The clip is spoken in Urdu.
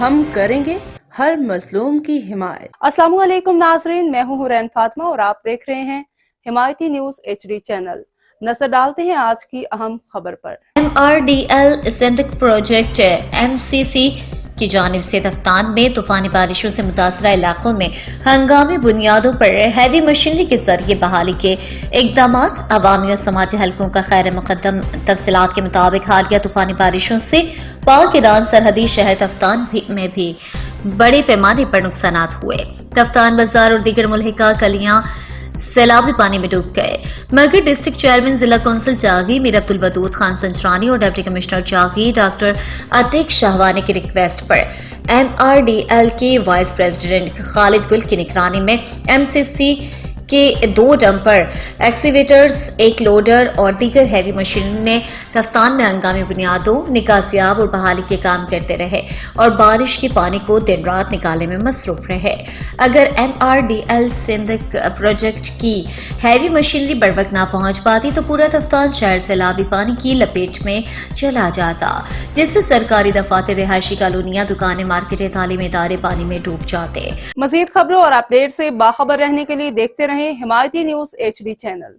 ہم کریں گے ہر مظلوم کی حمایت۔ السلام علیکم ناظرین، میں ہوں حورین فاطمہ اور آپ دیکھ رہے ہیں حمایتی نیوز HD چینل۔ نظر ڈالتے ہیں آج کی اہم خبر پر۔ MRDL سندھ پروجیکٹ MCC کی جانب سے تفتان میں طوفانی بارشوں سے متاثرہ علاقوں میں ہنگامی بنیادوں پر ہیوی مشینری کے ذریعے بحالی کے اقدامات، عوامی اور سماجی حلقوں کا خیر مقدم۔ تفصیلات کے مطابق حالیہ طوفانی بارشوں سے پاک ایران سرحدی شہر تفتان میں بھی بڑے پیمانے پر نقصانات ہوئے۔ تفتان بازار اور دیگر ملحقہ گلیاں سیلابی پانی میں ڈوب گئے، مگر ڈسٹرکٹ چیئرمین ضلع کونسل جاگی میر عبدالودود خان سنجرانی اور deputy commissioner جاگی doctor Atiq Shahwani کی ریکویسٹ پر MRDL کے وائس پریزیڈنٹ خالد گل کی نگرانی میں MCC کے 2 ڈمپر، ایکسیویٹرز، 1 لوڈر اور دیگر ہیوی مشینوں نے تفتان میں ہنگامی بنیادوں، نکاسیاب اور بحالی کے کام کرتے رہے اور بارش کے پانی کو دن رات نکالنے میں مصروف رہے۔ اگر MRDL سندھ پروجیکٹ کی ہیوی مشینری بروقت نہ پہنچ پاتی تو پورا تفتان شہر سیلابی پانی کی لپیٹ میں چلا جاتا، جس سے سرکاری دفاتر، رہائشی کالونیاں، دکانیں، مارکیٹیں، تعلیمی ادارے پانی میں ڈوب جاتے۔ مزید خبروں اور اپڈیٹ سے باخبر رہنے کے لیے دیکھتے رہیں حمایتی نیوز HD چینل۔